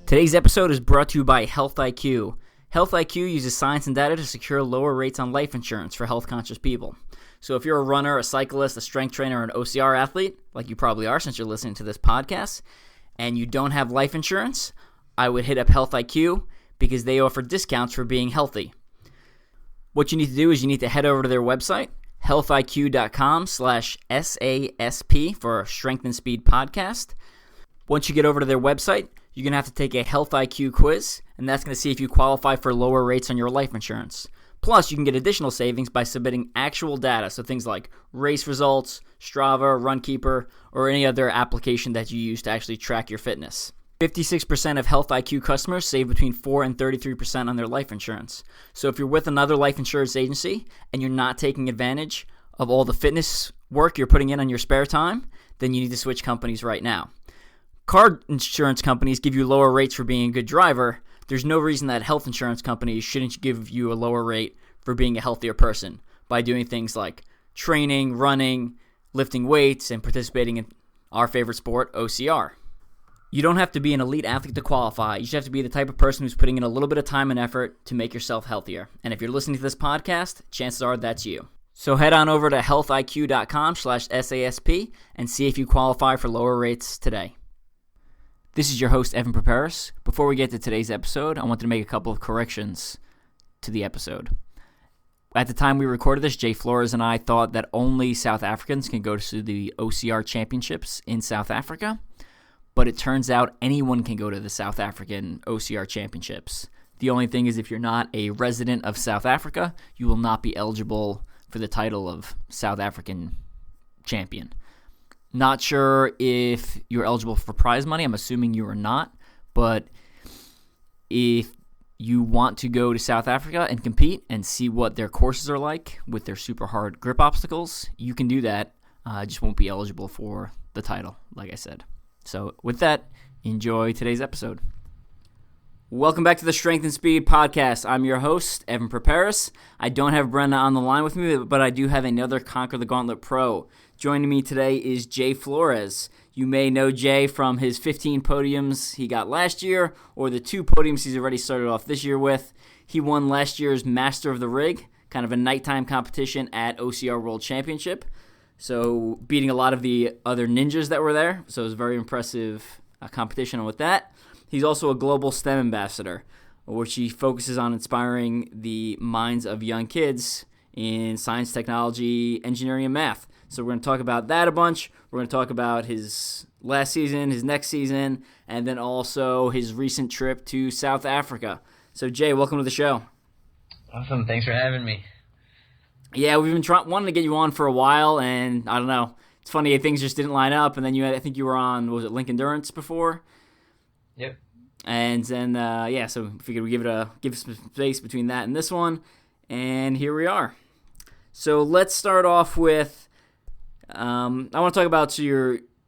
Today's episode is brought to you by Health IQ. Health IQ uses science and data to secure lower rates on life insurance for health-conscious people. So if you're a runner, a cyclist, a strength trainer, or an OCR athlete, like you probably are since you're listening to this podcast, and you don't have life insurance, I would hit up Health IQ because they offer discounts for being healthy. What you need to do is you need to head over to their website, healthiq.com/SASP for Strength and Speed Podcast. Once you get over to their website, you're going to have to take a Health IQ quiz, and that's going to see if you qualify for lower rates on your life insurance. Plus, you can get additional savings by submitting actual data, so things like race results, Strava, Runkeeper, or any other application that you use to actually track your fitness. 56% of Health IQ customers save between 4 and 33% on their life insurance. So if you're with another life insurance agency and you're not taking advantage of all the fitness work you're putting in on your spare time, then you need to switch companies right now. Car insurance companies give you lower rates for being a good driver. There's no reason that health insurance companies shouldn't give you a lower rate for being a healthier person by doing things like training, running, lifting weights, and participating in our favorite sport, OCR. You don't have to be an elite athlete to qualify. You just have to be the type of person who's putting in a little bit of time and effort to make yourself healthier. And if you're listening to this podcast, chances are that's you. So head on over to healthiq.com/SASP and see if you qualify for lower rates today. This is your host, Evan Preparis. Before we get to today's episode, I wanted to make a couple of corrections to the episode. At the time we recorded this, Jay Flores and I thought that only South Africans can go to the OCR championships in South Africa, but it turns out anyone can go to the South African OCR championships. The only thing is if you're not a resident of South Africa, you will not be eligible for the title of South African champion. Not sure if you're eligible for prize money. I'm assuming you are not. But if you want to go to South Africa and compete and see what their courses are like with their super hard grip obstacles, you can do that. Just won't be eligible for the title, like I said. So with that, enjoy today's episode. Welcome back to the Strength and Speed Podcast. I'm your host, Evan Preparis. I don't have Brenda on the line with me, but I do have another Conquer the Gauntlet Pro. Joining me today is Jay Flores. You may know Jay from his 15 podiums he got last year, or the 2 podiums he's already started off this year with. He won last year's Master of the Rig, kind of a nighttime competition at OCR World Championship, so beating a lot of the other ninjas that were there. So it was a very impressive competition with that. He's also a global STEM ambassador, which he focuses on inspiring the minds of young kids in science, technology, engineering, and math. So we're going to talk about that a bunch. We're going to talk about his last season, his next season, and then also his recent trip to South Africa. So Jay, welcome to the show. Awesome. Thanks for having me. Yeah, we've been wanting to get you on for a while, and I don't know. It's funny, things just didn't line up, and then I think you were on, was it Link Endurance before? Yep. And then, so we figured we'd give some space between that and this one, and here we are. So let's start off with, I want to talk about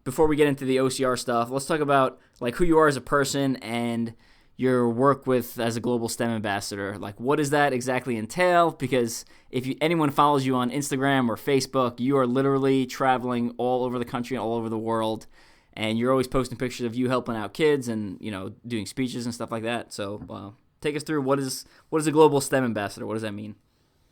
before we get into the OCR stuff, let's talk about like who you are as a person and your work as a global STEM ambassador. Like, what does that exactly entail? Because if anyone follows you on Instagram or Facebook, you are literally traveling all over the country and all over the world. And you're always posting pictures of you helping out kids and, doing speeches and stuff like that. So take us through what is a global STEM ambassador? What does that mean?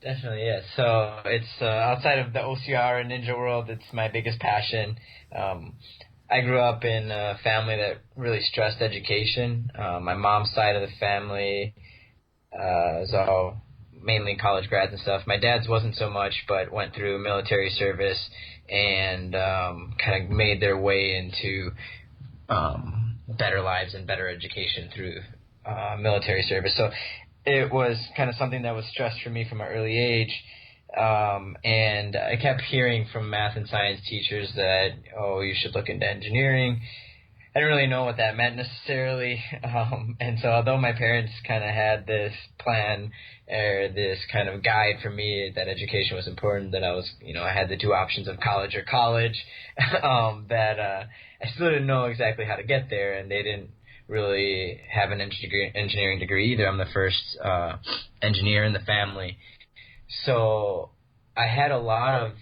Definitely, yeah. So it's outside of the OCR and ninja world, it's my biggest passion. I grew up in a family that really stressed education. My mom's side of the family is all mainly college grads and stuff. My dad's wasn't so much, but went through military service and kind of made their way into better lives and better education through military service. So it was kind of something that was stressed for me from an early age. And I kept hearing from math and science teachers that, you should look into engineering. I didn't really know what that meant necessarily. And so although my parents kind of had this plan or this kind of guide for me that education was important, that I was, I had the two options of college or college, that I still didn't know exactly how to get there, and they didn't really have an engineering degree either. I'm the first engineer in the family. So I had a lot of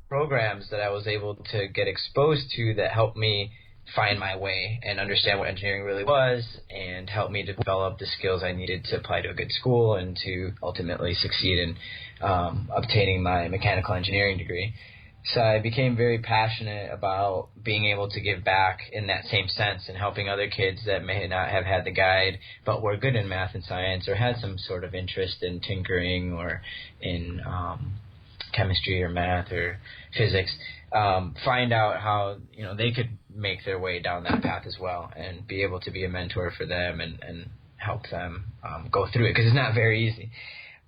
programs that I was able to get exposed to that helped me find my way and understand what engineering really was, and help me develop the skills I needed to apply to a good school and to ultimately succeed in obtaining my mechanical engineering degree. So I became very passionate about being able to give back in that same sense and helping other kids that may not have had the guide but were good in math and science or had some sort of interest in tinkering or in chemistry or math or physics, find out how they could make their way down that path as well, and be able to be a mentor for them and help them go through it, because it's not very easy.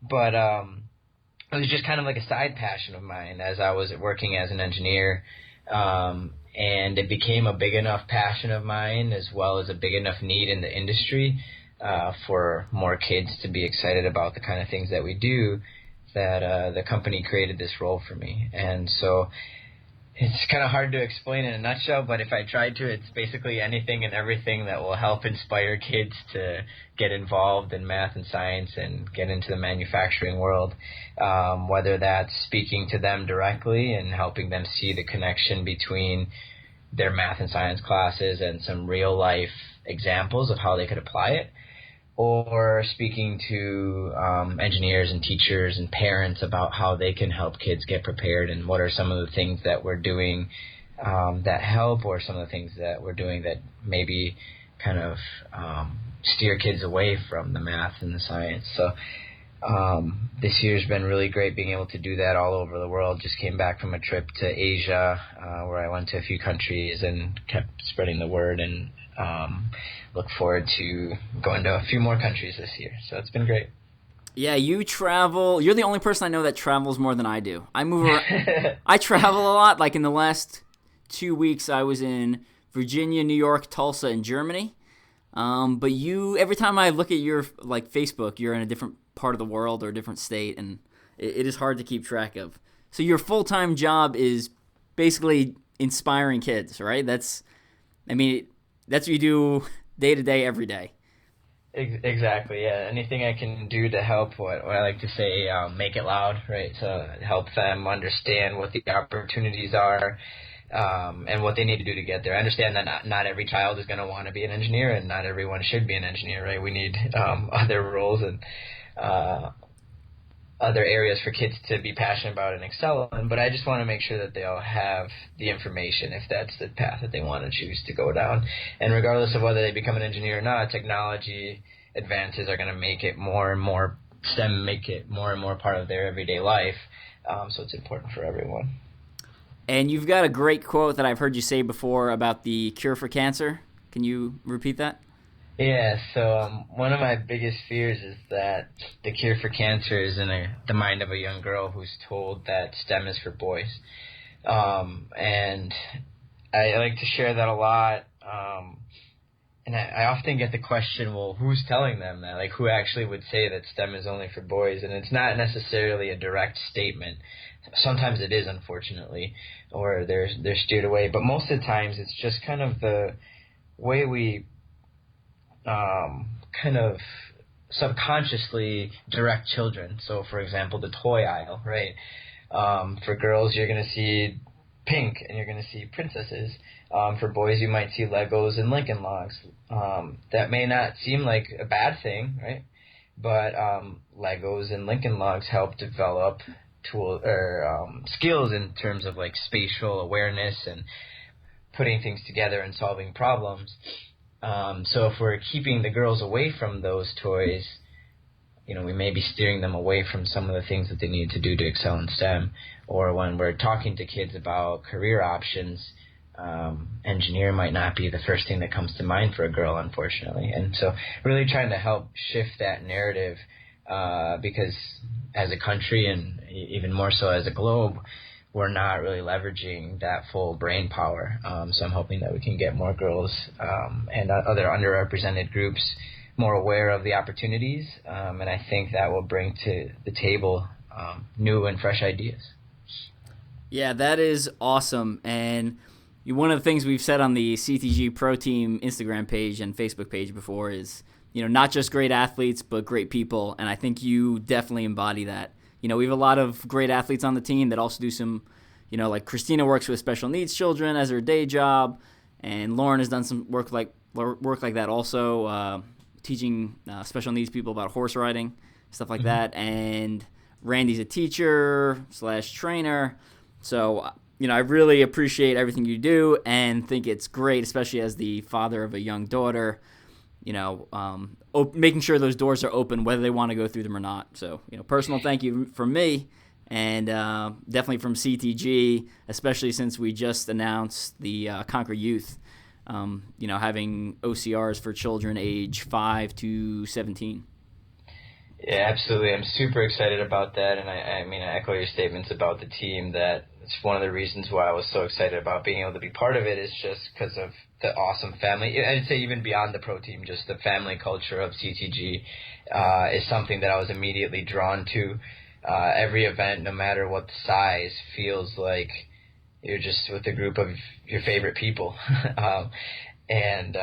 But it was just kind of like a side passion of mine as I was working as an engineer, and it became a big enough passion of mine as well as a big enough need in the industry for more kids to be excited about the kind of things that we do, that the company created this role for me. And so it's kind of hard to explain in a nutshell, but if I tried to, it's basically anything and everything that will help inspire kids to get involved in math and science and get into the manufacturing world, whether that's speaking to them directly and helping them see the connection between their math and science classes and some real life examples of how they could apply it, or speaking to engineers and teachers and parents about how they can help kids get prepared and what are some of the things that we're doing that help, or some of the things that we're doing that maybe kind of steer kids away from the math and the science. So this year's been really great being able to do that all over the world. Just came back from a trip to Asia where I went to a few countries and kept spreading the word, and look forward to going to a few more countries this year. So it's been great. Yeah, you travel. You're the only person I know that travels more than I do. I move around. I travel a lot. Like in the last 2 weeks, I was in Virginia, New York, Tulsa, and Germany. But you, every time I look at your Facebook, you're in a different part of the world or a different state, and it is hard to keep track of. So your full-time job is basically inspiring kids, right? That's what you do day to day, every day. Exactly, yeah. Anything I can do to help, what I like to say, make it loud, right? So help them understand what the opportunities are, and what they need to do to get there. I understand that not every child is going to want to be an engineer, and not everyone should be an engineer, right? We need other roles and other areas for kids to be passionate about and excel in, but I just want to make sure that they all have the information if that's the path that they want to choose to go down. And regardless of whether they become an engineer or not, technology advances are going to make it more and more, STEM make it more and more part of their everyday life, so it's important for everyone. And you've got a great quote that I've heard you say before about the cure for cancer. Can you repeat that? Yeah, so one of my biggest fears is that the cure for cancer is in the mind of a young girl who's told that STEM is for boys. And I like to share that a lot. And I often get the question, well, who's telling them that? Like, who actually would say that STEM is only for boys? And it's not necessarily a direct statement. Sometimes it is, unfortunately, or they're steered away. But most of the times it's just kind of the way we kind of subconsciously direct children. So, for example, the toy aisle, right? For girls, you're going to see pink and you're going to see princesses. For boys, you might see Legos and Lincoln Logs. That may not seem like a bad thing, right? But Legos and Lincoln Logs help develop skills in terms of like spatial awareness and putting things together and solving problems. So if we're keeping the girls away from those toys, we may be steering them away from some of the things that they need to do to excel in STEM. Or when we're talking to kids about career options, engineer might not be the first thing that comes to mind for a girl, unfortunately. And so really trying to help shift that narrative, because as a country and even more so as a globe, we're not really leveraging that full brain power. So I'm hoping that we can get more girls and other underrepresented groups more aware of the opportunities, and I think that will bring to the table new and fresh ideas. Yeah, that is awesome. And one of the things we've said on the CTG Pro Team Instagram page and Facebook page before is, not just great athletes, but great people. And I think you definitely embody that. We have a lot of great athletes on the team that also do some, like Christina works with special needs children as her day job. And Lauren has done some work like that also, teaching special needs people about horse riding, stuff like that. And Randy's a teacher / trainer. So, I really appreciate everything you do and think it's great, especially as the father of a young daughter, making sure those doors are open, whether they want to go through them or not. So, personal thank you from me and definitely from CTG, especially since we just announced the Conquer Youth, having OCRs for children age 5 to 17. Yeah, absolutely. I'm super excited about that, and I echo your statements about the team. That it's one of the reasons why I was so excited about being able to be part of it is just because of the awesome family. I'd say even beyond the pro team, just the family culture of CTG is something that I was immediately drawn to. Every event, no matter what the size, feels like you're just with a group of your favorite people, and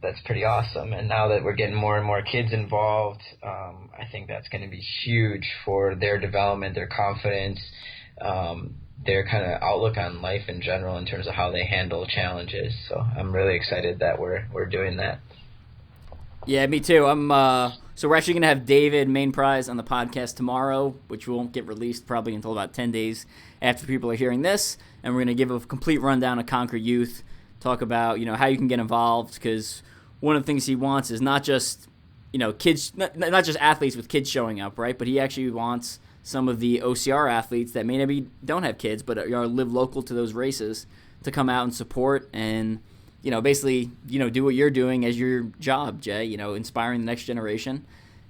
that's pretty awesome. And now that we're getting more and more kids involved, I think that's going to be huge for their development, their confidence, their kind of outlook on life in general in terms of how they handle challenges. So I'm really excited that we're doing that. Yeah, me too. So we're actually going to have David Main Prize on the podcast tomorrow, which won't get released probably until about 10 days after people are hearing this. And we're going to give a complete rundown of Conquer Youth, talk about, how you can get involved, because one of the things he wants is not just, kids, not just athletes with kids showing up, right? But he actually wants some of the OCR athletes that maybe don't have kids but live local to those races to come out and support and, basically, do what you're doing as your job, Jay, inspiring the next generation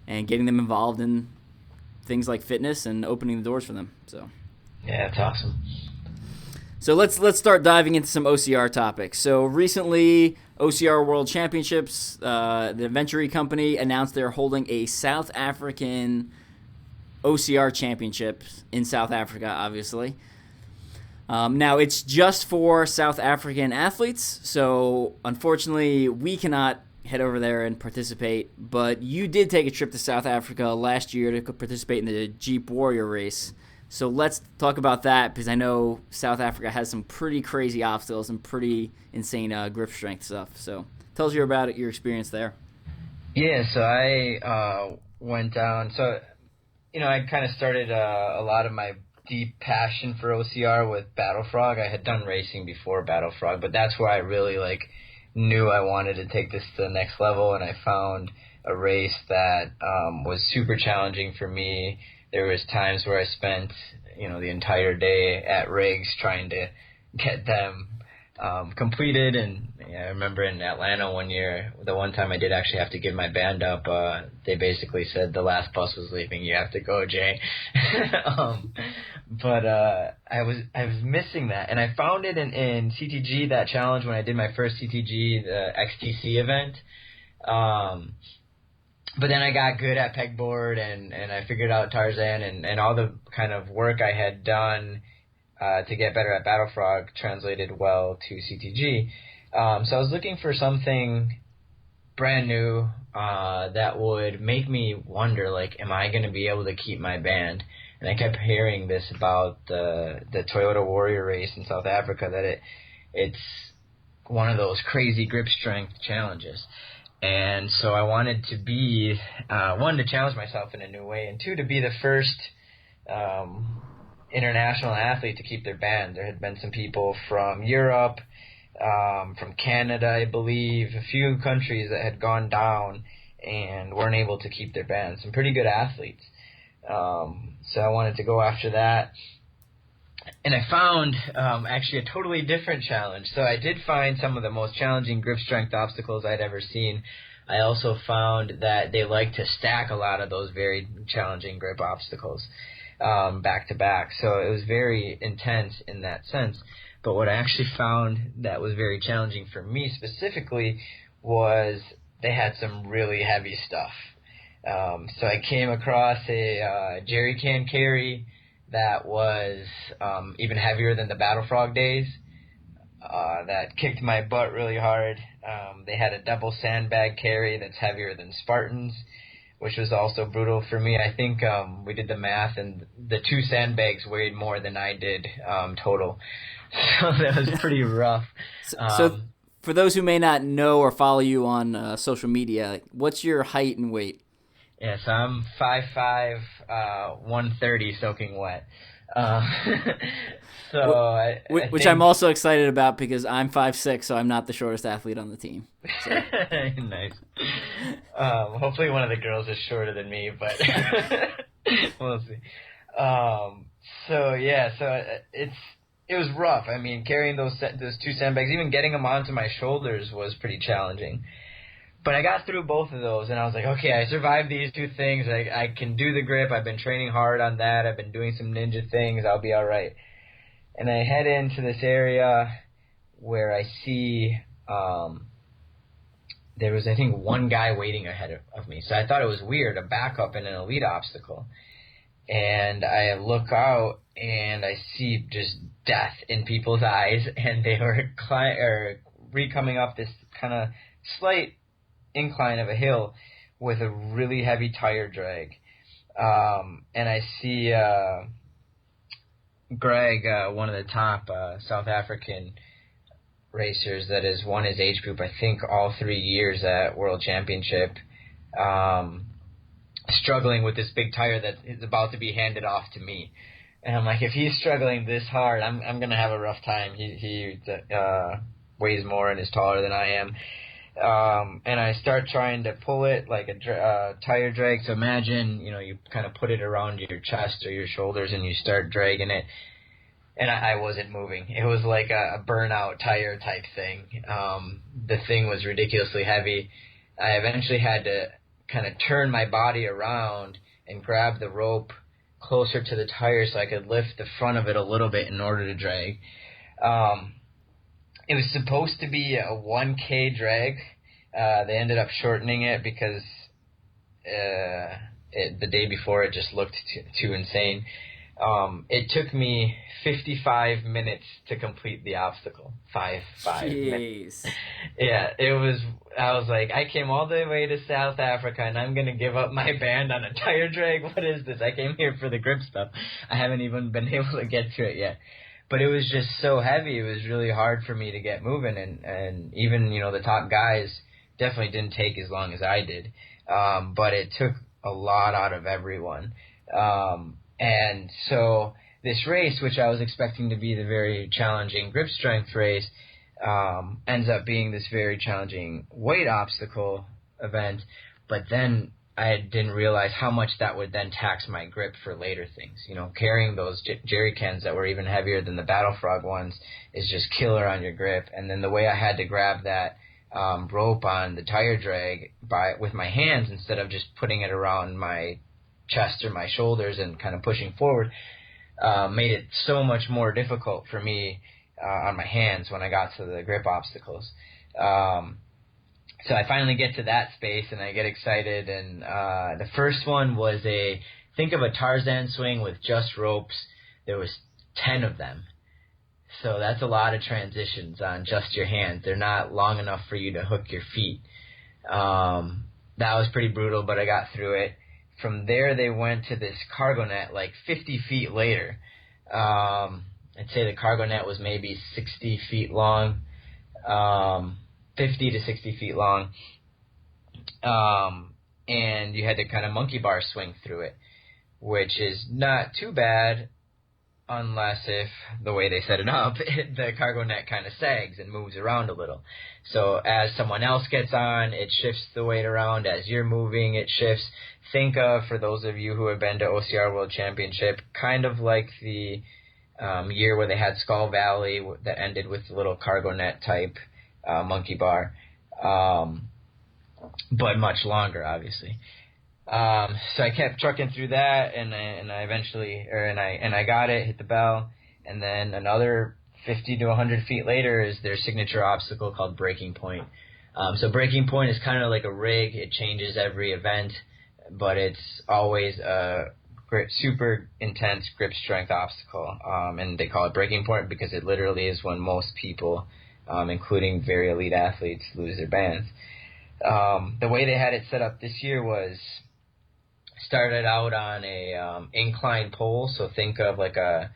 and getting them involved in things like fitness and opening the doors for them. So, yeah, that's awesome. So let's start diving into some OCR topics. So recently, OCR World Championships, the Venturi company announced they're holding a South African OCR championship in South Africa, obviously. Now, it's just for South African athletes, so unfortunately, we cannot head over there and participate, but you did take a trip to South Africa last year to participate in the Jeep Warrior race. So let's talk about that, because I know South Africa has some pretty crazy obstacles and pretty insane grip strength stuff. So tell us about your experience there. Yeah, so I went down. So, I kind of started a lot of my deep passion for OCR with Battle Frog. I had done racing before Battle Frog, but that's where I really knew I wanted to take this to the next level, and I found a race that was super challenging for me. There was times where I spent, the entire day at rigs trying to get them completed. And I remember in Atlanta one year, the one time I did actually have to give my band up, they basically said the last bus was leaving, you have to go, Jay. But I was missing that, and I found it in CTG, that challenge when I did my first CTG, the XTC event. But then I got good at pegboard, and I figured out Tarzan, and all the kind of work I had done to get better at Battle Frog translated well to CTG. So I was looking for something brand new that would make me wonder, am I going to be able to keep my band? And I kept hearing this about the Toyota Warrior race in South Africa, that it's one of those crazy grip strength challenges. And so I wanted to be, one, to challenge myself in a new way, and two, to be the first international athlete to keep their band. There had been some people from Europe, from Canada, I believe, a few countries that had gone down and weren't able to keep their band. Some pretty good athletes. So I wanted to go after that. And I found actually a totally different challenge. So I did find some of the most challenging grip strength obstacles I'd ever seen. I also found that they like to stack a lot of those very challenging grip obstacles. back to back. So it was very intense in that sense. But what I actually found that was very challenging for me specifically was they had some really heavy stuff. So I came across a jerry can carry that was even heavier than the Battle Frog days. That kicked my butt really hard. They had a double sandbag carry that's heavier than Spartans, which was also brutal for me. I think we did the math, and the 2 sandbags weighed more than I did total. So that was pretty rough. So for those who may not know or follow you on social media, what's your height and weight? Yeah, so I'm 5'5", 130 soaking wet. Which I'm also excited about because I'm 5'6", so I'm not the shortest athlete on the team. So. Nice. Hopefully one of the girls is shorter than me, but we'll see. It was rough. I mean, carrying those 2 sandbags, even getting them onto my shoulders was pretty challenging. But I got through both of those, and I was like, okay, I survived these 2 things. I can do the grip. I've been training hard on that. I've been doing some ninja things. I'll be all right. And I head into this area where I see there was, I think, one guy waiting ahead of me. So I thought it was weird, a backup in an elite obstacle. And I look out, and I see just death in people's eyes, and they were coming up this kind of slight incline of a hill with a really heavy tire drag. And I see Greg, one of the top South African racers that has won his age group, I think, all 3 years at World Championship, struggling with this big tire that is about to be handed off to me. And I'm like, if he's struggling this hard, I'm going to have a rough time. He weighs more and is taller than I am. And I start trying to pull it like a tire drag. So imagine, you kind of put it around your chest or your shoulders and you start dragging it. And I wasn't moving. It was like a burnout tire type thing. The thing was ridiculously heavy. I eventually had to kind of turn my body around and grab the rope closer to the tire so I could lift the front of it a little bit in order to drag. It was supposed to be a 1K drag. They ended up shortening it because the day before it just looked too insane. It took me 55 minutes to complete the obstacle. 5 minutes. Yeah, I was like, I came all the way to South Africa and I'm going to give up my band on a tire drag? What is this? I came here for the grip stuff. I haven't even been able to get to it yet. But it was just so heavy. It was really hard for me to get moving. And even, the top guys definitely didn't take as long as I did. But it took a lot out of everyone. And so this race, which I was expecting to be the very challenging grip strength race, ends up being this very challenging weight obstacle event. But then I didn't realize how much that would then tax my grip for later things. Carrying those jerry cans that were even heavier than the Battle Frog ones is just killer on your grip. And then the way I had to grab that rope on the tire drag with my hands instead of just putting it around my chest or my shoulders and kind of pushing forward made it so much more difficult for me on my hands when I got to the grip obstacles. So I finally get to that space and I get excited, and the first one was think of a Tarzan swing with just ropes. There was 10 of them. So that's a lot of transitions on just your hands. They're not long enough for you to hook your feet. That was pretty brutal, but I got through it. From there, they went to this cargo net like 50 feet later. I'd say the cargo net was maybe 60 feet long, 50 to 60 feet long. And you had to kind of monkey bar swing through it, which is not too bad unless if the way they set it up, the cargo net kind of sags and moves around a little. So as someone else gets on, it shifts the weight around. As you're moving, it shifts. Think of, for those of you who have been to OCR World Championship, kind of like the year where they had Skull Valley that ended with the little cargo net type monkey bar, but much longer, obviously. So I kept trucking through that, and I eventually, I got it, hit the bell, and then another 50 to 100 feet later is their signature obstacle called breaking point. So breaking point is kind of like a rig. It changes every event, but it's always a super intense grip strength obstacle. And they call it breaking point because it literally is when most people, including very elite athletes, lose their bands. The way they had it set up this year was started out on a inclined pole, so think of like a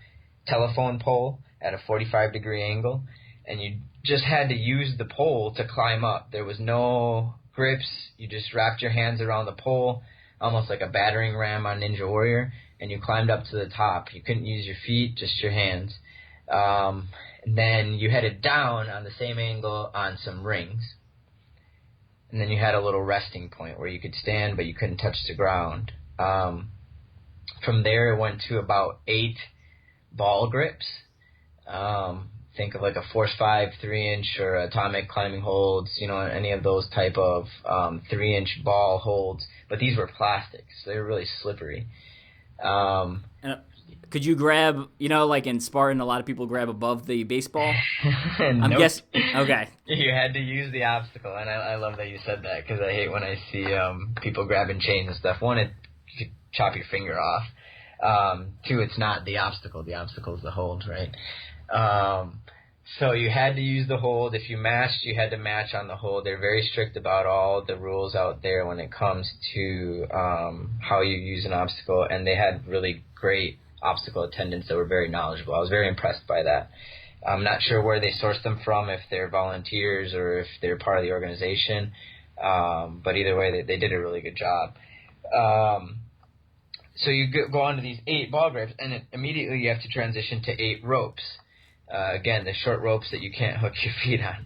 telephone pole at a 45-degree angle, and you just had to use the pole to climb up. There was no grips. You just wrapped your hands around the pole, almost like a battering ram on Ninja Warrior, and you climbed up to the top. You couldn't use your feet, just your hands. And then you headed down on the same angle on some rings. And then you had a little resting point where you could stand, but you couldn't touch the ground. From there, it went to about 8 ball grips. Think of like a Force 5 3-inch or atomic climbing holds, any of those type of 3-inch ball holds. But these were plastics. So they were really slippery. And could you grab, like in Spartan, a lot of people grab above the baseball? I'm guessing. Okay. You had to use the obstacle, and I love that you said that because I hate when I see people grabbing chains and stuff. One, it could chop your finger off. 2, it's not the obstacle. The obstacle is the hold, right? So you had to use the hold. If you matched, you had to match on the hold. They're very strict about all the rules out there when it comes to how you use an obstacle, and they had really great obstacle attendants that were very knowledgeable. I was very impressed by that. I'm not sure where they source them from, if they're volunteers or if they're part of the organization, but either way, they did a really good job. So you go on to these 8 ball grips, and immediately you have to transition to 8 ropes. Again, the short ropes that you can't hook your feet on.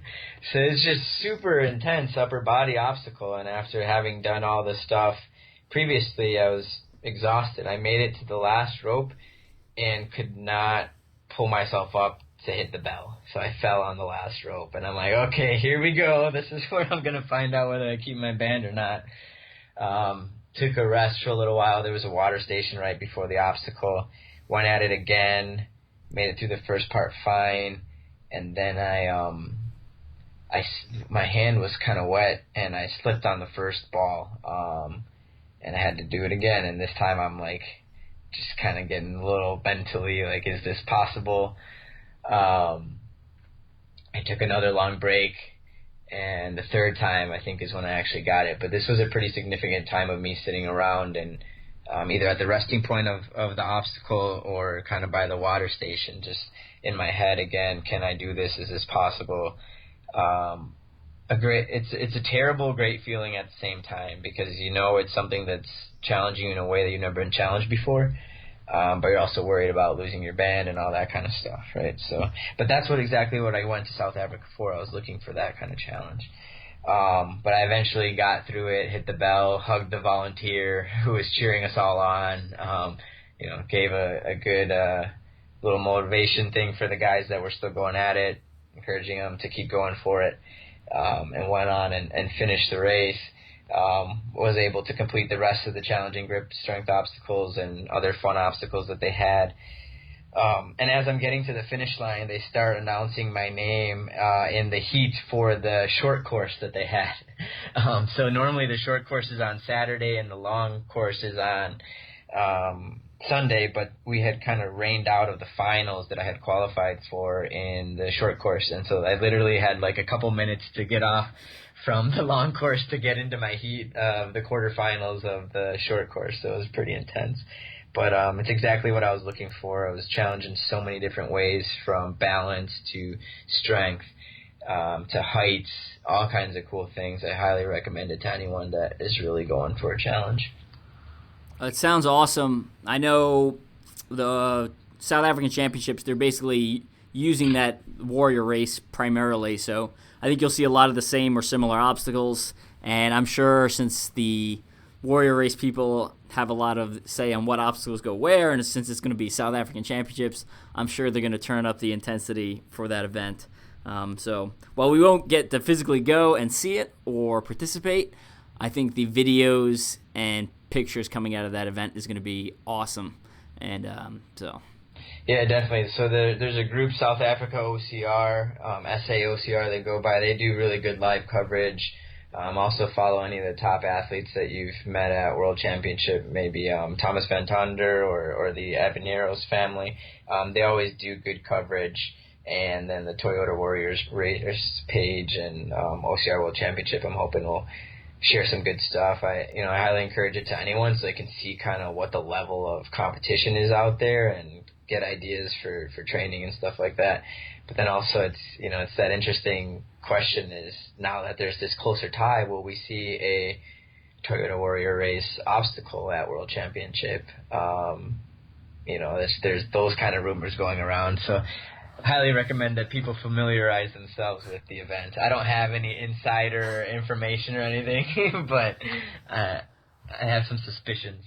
So it's just super intense upper body obstacle, and after having done all this stuff previously, I was exhausted. I made it to the last rope and could not pull myself up to hit the bell. So I fell on the last rope, and I'm like, okay, here we go. This is where I'm going to find out whether I keep my band or not. Took a rest for a little while. There was a water station right before the obstacle. Went at it again. Made it through the first part fine, and then my hand was kind of wet, and I slipped on the first ball, and I had to do it again. And this time I'm like, just kind of getting a little mentally like, is this possible? I took another long break, and the third time I think is when I actually got it. But this was a pretty significant time of me sitting around and either at the resting point of the obstacle or kind of by the water station, just in my head again, can I do this? Is this possible? It's a terrible, great feeling at the same time because it's something that's challenging you in a way that you've never been challenged before, but you're also worried about losing your band and all that kind of stuff, right? So, but that's exactly what I went to South Africa for. I was looking for that kind of challenge. But I eventually got through it, hit the bell, hugged the volunteer who was cheering us all on, gave a good little motivation thing for the guys that were still going at it, encouraging them to keep going for it, and went on and finished the race. Was able to complete the rest of the challenging grip strength obstacles and other fun obstacles that they had. And as I'm getting to the finish line, they start announcing my name in the heat for the short course that they had. So normally the short course is on Saturday and the long course is on Sunday, but we had kind of rained out of the finals that I had qualified for in the short course. And so I literally had like a couple minutes to get off from the long course to get into my heat of the quarterfinals of the short course. So it was pretty intense. But it's exactly what I was looking for. I was challenged in so many different ways, from balance to strength to heights, all kinds of cool things. I highly recommend it to anyone that is really going for a challenge. It sounds awesome. I know the South African Championships, they're basically using that warrior race primarily, so I think you'll see a lot of the same or similar obstacles, and I'm sure since the warrior race people have a lot of say on what obstacles go where, and since it's going to be South African Championships, I'm sure they're going to turn up the intensity for that event. So while we won't get to physically go and see it or participate, I think the videos and pictures coming out of that event is going to be awesome. And Yeah, definitely. So there's a group, South Africa OCR, SA OCR, they go by. They do really good live coverage. Also follow any of the top athletes that you've met at World Championship, maybe Thomas Van Tonder or the Abaneros family. They always do good coverage. And then the Toyota Warriors race page and OCR World Championship, I'm hoping will share some good stuff. I highly encourage it to anyone so they can see kind of what the level of competition is out there and get ideas for training and stuff like that. But then also it's that interesting question is, now that there's this closer tie, will we see a Toyota Warrior race obstacle at World Championship? There's those kind of rumors going around. So I highly recommend that people familiarize themselves with the event. I don't have any insider information or anything, but I have some suspicions.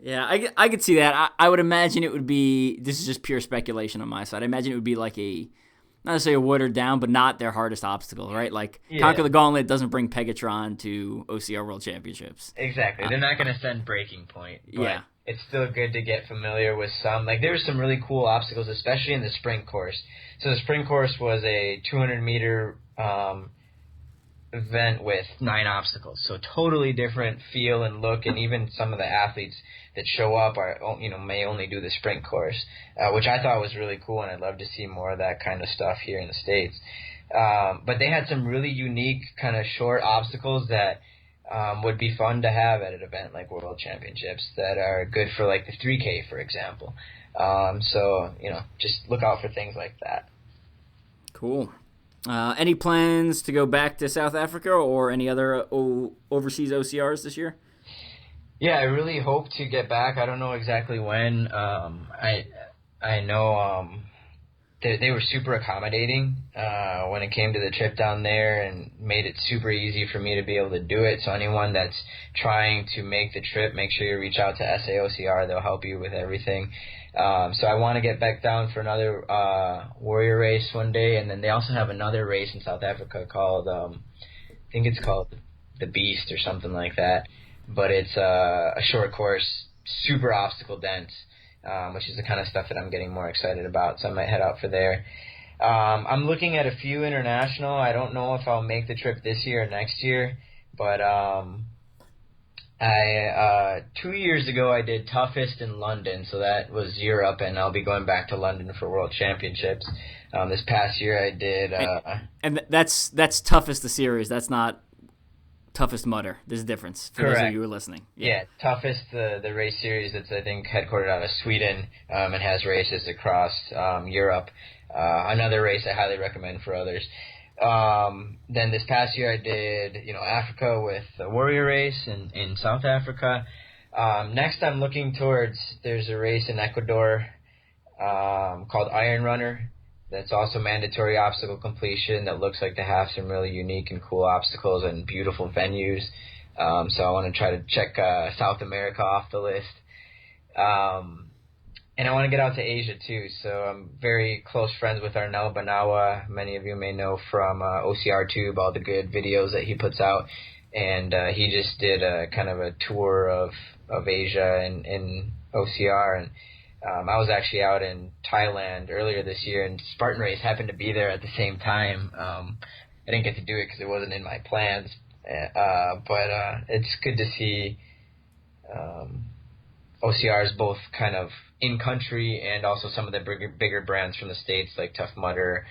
Yeah, I could see that. I would imagine it would be, this is just pure speculation on my side, I imagine it would be like not necessarily a watered down, but not their hardest obstacle, right? Like, Conquer the Gauntlet doesn't bring Pegatron to OCR World Championships. Exactly. They're not going to send Breaking Point, but it's still good to get familiar with some. Like, there were some really cool obstacles, especially in the sprint course. So the sprint course was a 200-meter event with 9 obstacles. So totally different feel and look, and even some of the athletes that show up may only do the sprint course, which I thought was really cool, and I'd love to see more of that kind of stuff here in the States. But they had some really unique kind of short obstacles that would be fun to have at an event like World Championships that are good for like the 3K, for example. So just look out for things like that. Cool. Any plans to go back to South Africa or any other overseas OCRs this year? Yeah, I really hope to get back. I don't know exactly when. I know they were super accommodating when it came to the trip down there and made it super easy for me to be able to do it. So anyone that's trying to make the trip, make sure you reach out to SAOCR. They'll help you with everything. So I want to get back down for another Warrior race one day. And then they also have another race in South Africa called, I think it's called the Beast or something like that. But it's a short course, super obstacle dense, which is the kind of stuff that I'm getting more excited about. So I might head out for there. I'm looking at a few international. I don't know if I'll make the trip this year or next year, but I 2 years ago I did toughest in London, so that was Europe, and I'll be going back to London for World Championships. This past year I did, and that's toughest the series. That's not Toughest Mudder. There's a difference for those of you who are listening. Yeah, Toughest, the race series that's, I think, headquartered out of Sweden and has races across Europe. Another race I highly recommend for others. Then this past year I did, Africa with the Warrior race in South Africa. Next I'm looking towards, there's a race in Ecuador called Iron Runner. That's also mandatory obstacle completion that looks like to have some really unique and cool obstacles and beautiful venues. So I want to try to check South America off the list. And I want to get out to Asia too. So I'm very close friends with Arnel Banawa. Many of you may know from OCR Tube, all the good videos that he puts out. And he just did a kind of a tour of Asia in OCR. And I was actually out in Thailand earlier this year, and Spartan Race happened to be there at the same time. I didn't get to do it because it wasn't in my plans, but it's good to see OCRs both kind of in-country and also some of the bigger brands from the States like Tough Mudder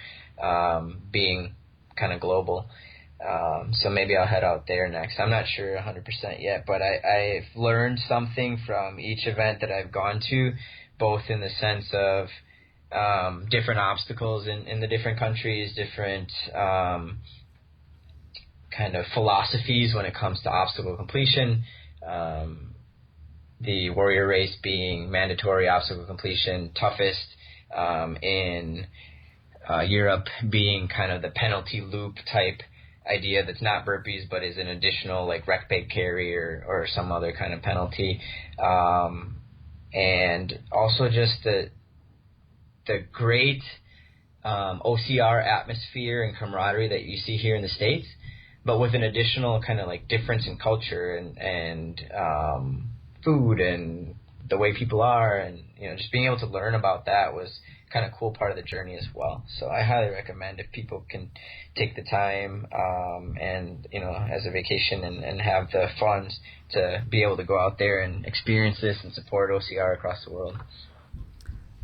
being kind of global. So maybe I'll head out there next. I'm not sure 100% yet, but I've learned something from each event that I've gone to, both in the sense of different obstacles in the different countries, different kind of philosophies when it comes to obstacle completion. The Warrior race being mandatory obstacle completion, toughest in Europe being kind of the penalty loop type idea that's not burpees but is an additional like rec peg carry or some other kind of penalty. And also just the great OCR atmosphere and camaraderie that you see here in the States. but with an additional kind of like difference in culture and food and the way people are, and just being able to learn about that was kind of cool part of the journey as well. So I highly recommend if people can take the time and as a vacation and have the funds to be able to go out there and experience this and support OCR across the world.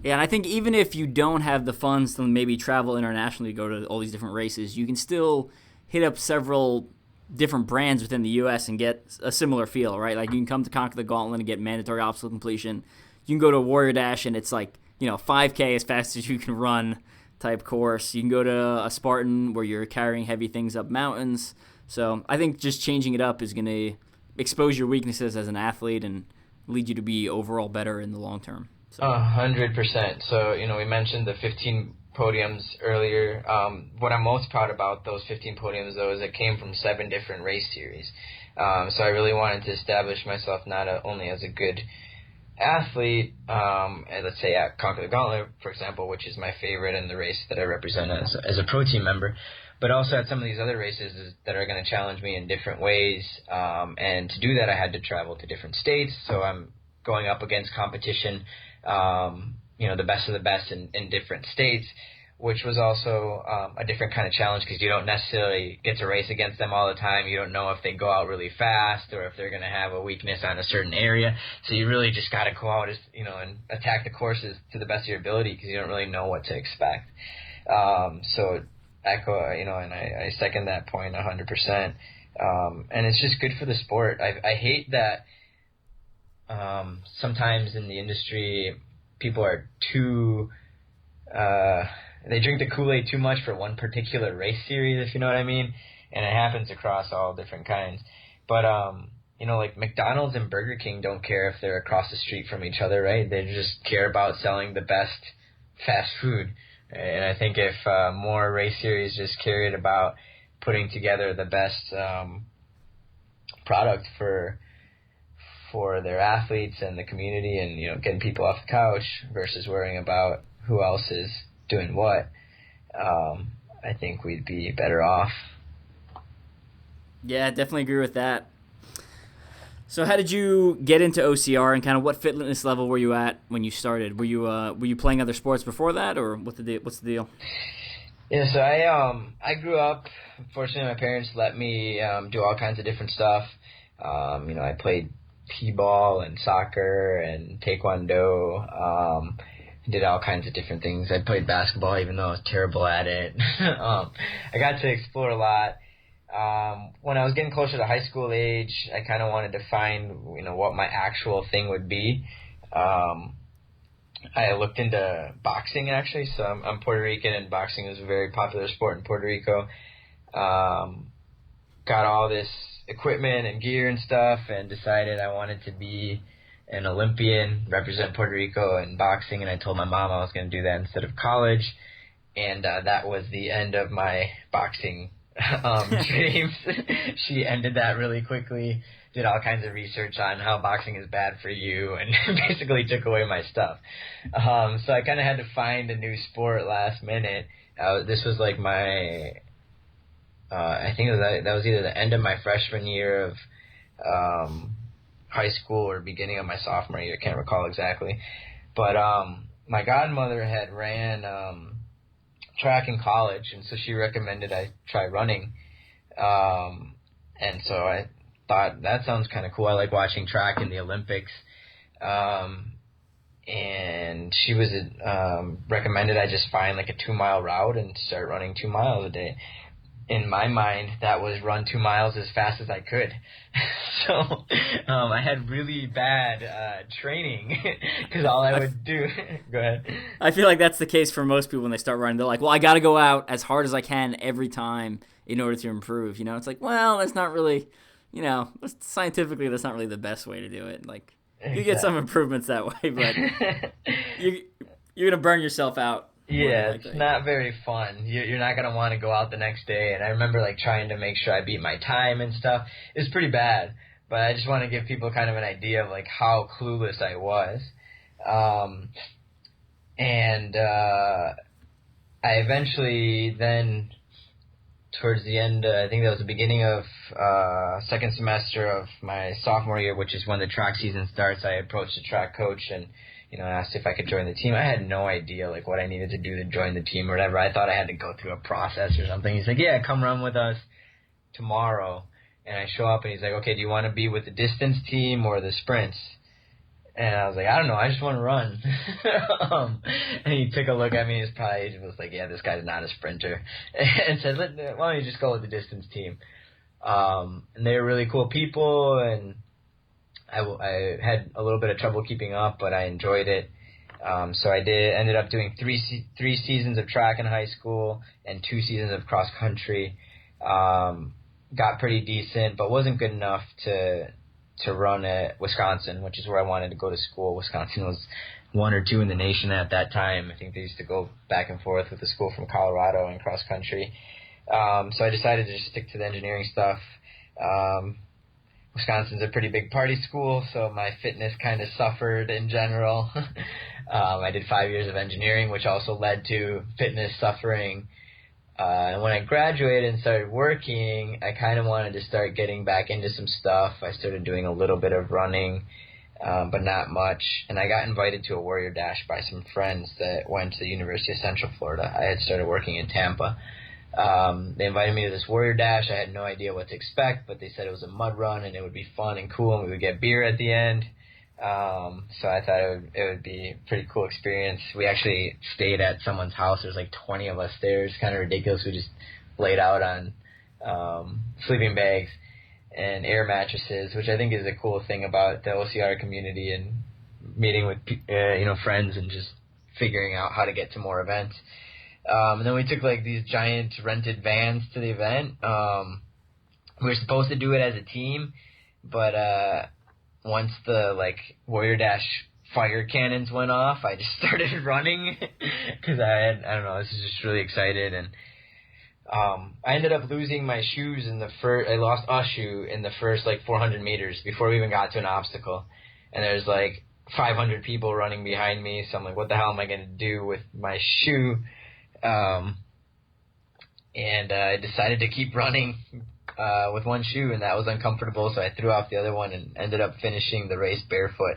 Yeah, and I think even if you don't have the funds to maybe travel internationally to go to all these different races, you can still hit up several different brands within the U.S. and get a similar feel, right? Like you can come to Conquer the Gauntlet and get mandatory obstacle completion. You can go to a Warrior Dash and it's like 5K as fast as you can run type course. You can go to a Spartan where you're carrying heavy things up mountains. So I think just changing it up is going to expose your weaknesses as an athlete and lead you to be overall better in the long term. 100%. So, we mentioned the 15 podiums earlier. What I'm most proud about those 15 podiums, though, is it came from 7 different race series. So I really wanted to establish myself not only as a good athlete, let's say at Conquer the Gauntlet, for example, which is my favorite and the race that I represent as a pro team member, but also at some of these other races that are going to challenge me in different ways. And to do that, I had to travel to different states. So I'm going up against competition, the best of the best in different states, which was also a different kind of challenge because you don't necessarily get to race against them all the time. You don't know if they go out really fast or if they're going to have a weakness on a certain area. So you really just got to go out, and attack the courses to the best of your ability because you don't really know what to expect. So and I second that point 100%. And it's just good for the sport. I hate that sometimes in the industry people are too they drink the Kool-Aid too much for one particular race series, if you know what I mean, and it happens across all different kinds. But like McDonald's and Burger King don't care if they're across the street from each other, right? They just care about selling the best fast food. And I think if more race series just cared about putting together the best product for their athletes and the community, and getting people off the couch versus worrying about who else is doing what, I think we'd be better off. Yeah, I definitely agree with that. So how did you get into OCR, and kind of what fitness level were you at when you started? Were you playing other sports before that, or what's the deal? Yeah, so I grew up. Fortunately, my parents let me do all kinds of different stuff. I played t-ball and soccer and taekwondo. Did all kinds of different things. I played basketball even though I was terrible at it. I got to explore a lot. When I was getting closer to high school age, I kind of wanted to find, what my actual thing would be. I looked into boxing, actually. So I'm Puerto Rican, and boxing is a very popular sport in Puerto Rico. Got all this equipment and gear and stuff, and decided I wanted to be an Olympian, represent Puerto Rico in boxing, and I told my mom I was going to do that instead of college, and that was the end of my boxing dreams. She ended that really quickly, did all kinds of research on how boxing is bad for you, and basically took away my stuff. So I kind of had to find a new sport last minute. This was like my, I think that was either the end of my freshman year of high school or beginning of my sophomore year. I can't recall exactly. But my godmother had ran track in college, and so she recommended I try running. And so I thought, that sounds kind of cool. I like watching track in the Olympics. And she was recommended I just find like a 2-mile route and start running 2 miles a day. In my mind, that was run 2 miles as fast as I could. So I had really bad training because all I would do... Go ahead. I feel like that's the case for most people when they start running. They're like, well, I got to go out as hard as I can every time in order to improve. It's like, well, that's not really, scientifically, that's not really the best way to do it. Like, you get some improvements that way, but you're going to burn yourself out. Yeah, it's not very fun. You're not going to want to go out the next day. And I remember trying to make sure I beat my time and stuff. It was pretty bad. But I just want to give people kind of an idea of how clueless I was. And I eventually then towards the end, I think that was the beginning of second semester of my sophomore year, which is when the track season starts. I approached the track coach and, asked if I could join the team. I had no idea, what I needed to do to join the team or whatever. I thought I had to go through a process or something. He's like, yeah, come run with us tomorrow. And I show up and he's like, okay, do you want to be with the distance team or the sprints? And I was like, I don't know, I just want to run. And he took a look at me, his probably was like, yeah, this guy's not a sprinter. And said, why don't you just go with the distance team? And they were really cool people, and I had a little bit of trouble keeping up, but I enjoyed it. So I ended up doing three seasons of track in high school and 2 seasons of cross country. Got pretty decent, but wasn't good enough to run at Wisconsin, which is where I wanted to go to school. Wisconsin was 1 or 2 in the nation at that time. I think they used to go back and forth with the school from Colorado in cross country. So I decided to just stick to the engineering stuff. Wisconsin's a pretty big party school, so my fitness kind of suffered in general. I did 5 years of engineering, which also led to fitness suffering. And when I graduated and started working, I kind of wanted to start getting back into some stuff. I started doing a little bit of running, but not much. And I got invited to a Warrior Dash by some friends that went to the University of Central Florida. I had started working in Tampa. They invited me to this Warrior Dash. I had no idea what to expect, but they said it was a mud run and it would be fun and cool, and we would get beer at the end. So I thought it would be a pretty cool experience. We actually stayed at someone's house. There's 20 of us there. It's kind of ridiculous. We just laid out on sleeping bags and air mattresses, which I think is a cool thing about the OCR community, and meeting with friends and just figuring out how to get to more events. And then we took these giant rented vans to the event. We were supposed to do it as a team, but once the Warrior Dash fire cannons went off, I just started running because I was just really excited. And I ended up losing my shoes I lost a shoe in the first 400 meters before we even got to an obstacle. And there's 500 people running behind me, so I'm like, what the hell am I going to do with my shoe? And I decided to keep running with one shoe, and that was uncomfortable, so I threw off the other one and ended up finishing the race barefoot.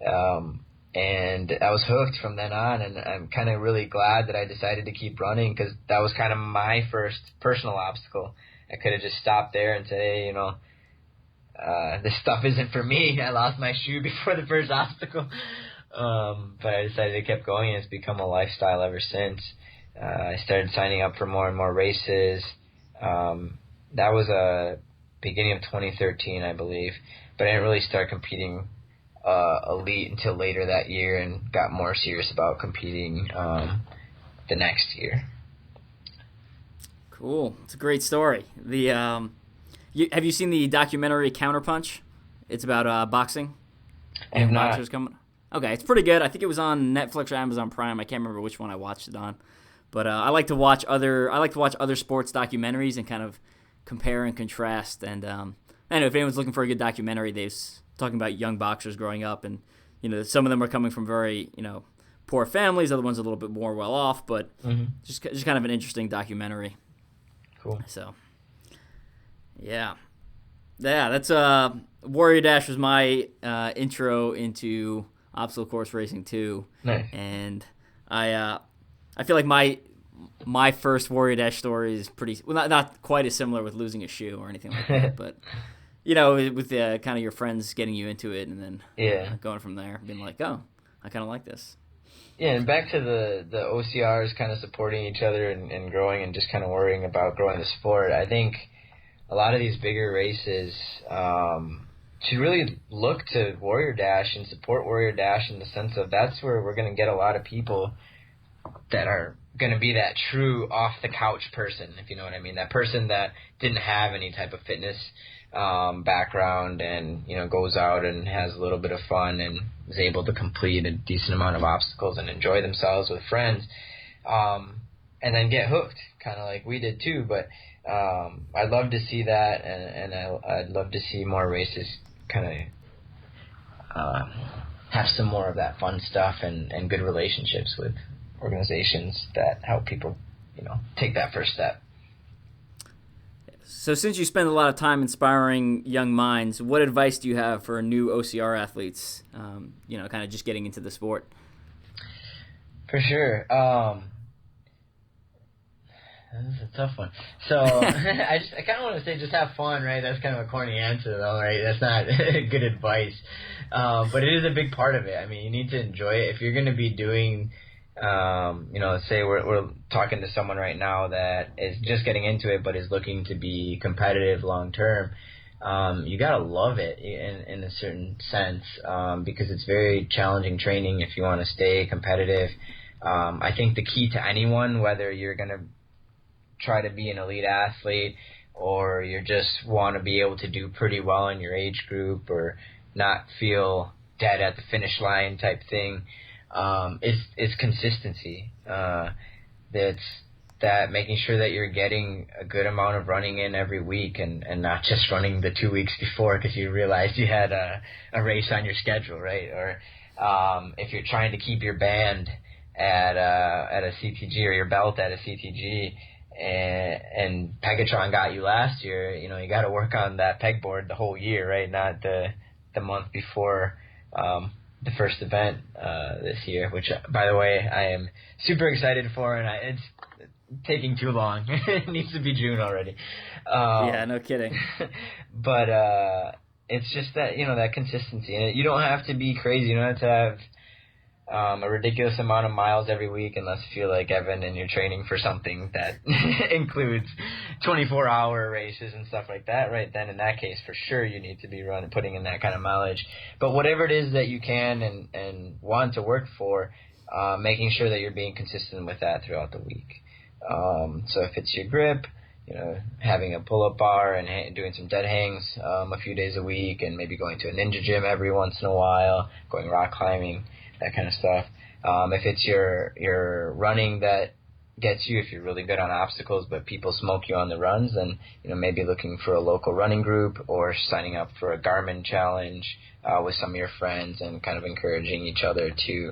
And I was hooked from then on, and I'm kind of really glad that I decided to keep running, because that was kind of my first personal obstacle. I could have just stopped there and said, hey, this stuff isn't for me. I lost my shoe before the first obstacle. But I decided to keep going, and it's become a lifestyle ever since. I started signing up for more and more races. That was beginning of 2013, I believe. But I didn't really start competing elite until later that year, and got more serious about competing the next year. Cool. It's a great story. Have you seen the documentary Counterpunch? It's about boxing. I have not. Boxers coming. Okay, it's pretty good. I think it was on Netflix or Amazon Prime. I can't remember which one I watched it on. But I like to watch other sports documentaries and kind of compare and contrast. And I know if anyone's looking for a good documentary, they're talking about young boxers growing up, and some of them are coming from very poor families, other ones a little bit more well off, but just kind of an interesting documentary. Cool. So yeah, that's Warrior Dash was my intro into obstacle course racing too. Nice. And I feel like my first Warrior Dash story is pretty not quite as similar with losing a shoe or anything like that, but with kind of your friends getting you into it, and then going from there, being like, oh, I kind of like this. Yeah, and back to the OCRs kind of supporting each other and growing, and just kind of worrying about growing the sport. I think a lot of these bigger races should really look to Warrior Dash and support Warrior Dash in the sense of that's where we're going to get a lot of people that are going to be that true off-the-couch person, if you know what I mean. That person that didn't have any type of fitness background and, goes out and has a little bit of fun and is able to complete a decent amount of obstacles and enjoy themselves with friends, and then get hooked, kind of like we did too. But I'd love to see that, and I'd love to see more races kind of have some more of that fun stuff and good relationships with organizations that help people, take that first step. So since you spend a lot of time inspiring young minds, what advice do you have for new OCR athletes, kind of just getting into the sport? For sure. This is a tough one. So I kind of want to say just have fun, right? That's kind of a corny answer, though, right? That's not good advice. But it is a big part of it. I mean, you need to enjoy it. If you're going to be doing, say we're talking to someone right now that is just getting into it but is looking to be competitive long term, you got to love it in a certain sense because it's very challenging training if you want to stay competitive. I think the key to anyone, whether you're going to try to be an elite athlete or you just want to be able to do pretty well in your age group or not feel dead at the finish line type thing, it's consistency. That's that making sure that you're getting a good amount of running in every week and not just running the 2 weeks before because you realized you had a race on your schedule, right? Or if you're trying to keep your band at a CTG or your belt at a CTG, and Pegatron got you last year, you got to work on that pegboard the whole year, right? Not the month before the first event this year, which, by the way, I am super excited for, and it's taking too long. It needs to be June already. Yeah, no kidding. But it's just that, that consistency. And you don't have to be crazy. You don't have to have a ridiculous amount of miles every week unless you feel like Evan and you're training for something that includes 24-hour races and stuff like that, right? Then in that case, for sure, you need to be putting in that kind of mileage. But whatever it is that you can and want to work for, making sure that you're being consistent with that throughout the week. So if it's your grip, having a pull-up bar and doing some dead hangs a few days a week and maybe going to a ninja gym every once in a while, going rock climbing, that kind of stuff. If it's your running that gets you, if you're really good on obstacles but people smoke you on the runs, then maybe looking for a local running group or signing up for a Garmin challenge with some of your friends and kind of encouraging each other to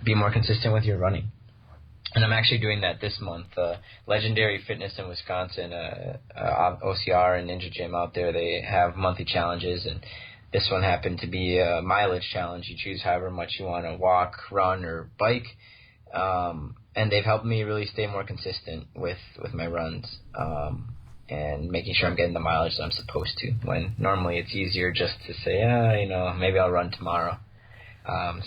be more consistent with your running. And I'm actually doing that this month. Legendary Fitness in Wisconsin, OCR and Ninja Gym out there, they have monthly challenges, and this one happened to be a mileage challenge. You choose however much you want to walk, run, or bike. And they've helped me really stay more consistent with my runs and making sure I'm getting the mileage that I'm supposed to, when normally it's easier just to say, maybe I'll run tomorrow.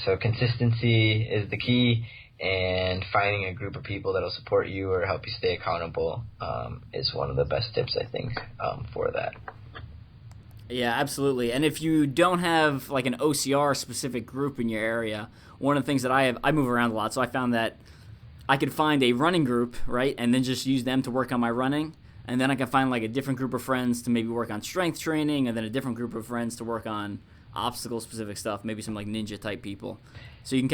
So consistency is the key, and finding a group of people that will support you or help you stay accountable is one of the best tips, I think, for that. Yeah, absolutely. And if you don't have like an OCR specific group in your area, one of the things that I move around a lot, so I found that I could find a running group, right, and then just use them to work on my running. And then I can find like a different group of friends to maybe work on strength training, and then a different group of friends to work on obstacle specific stuff, maybe some like ninja type people. So you can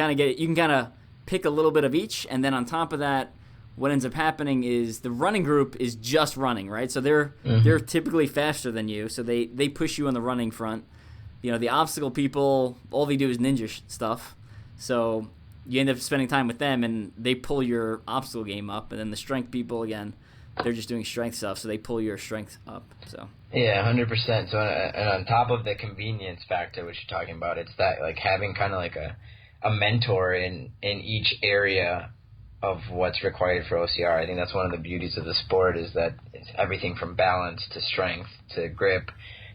kind of pick a little bit of each, and then on top of that, what ends up happening is the running group is just running, right? So they're typically faster than you, so they push you on the running front. The obstacle people, all they do is ninja stuff, so you end up spending time with them, and they pull your obstacle game up. And then the strength people, again, they're just doing strength stuff, so they pull your strength up. So yeah, 100%. So and on top of the convenience factor, which you're talking about, it's that like having kind of like a mentor in each area of what's required for OCR. I think that's one of the beauties of the sport, is that it's everything from balance to strength to grip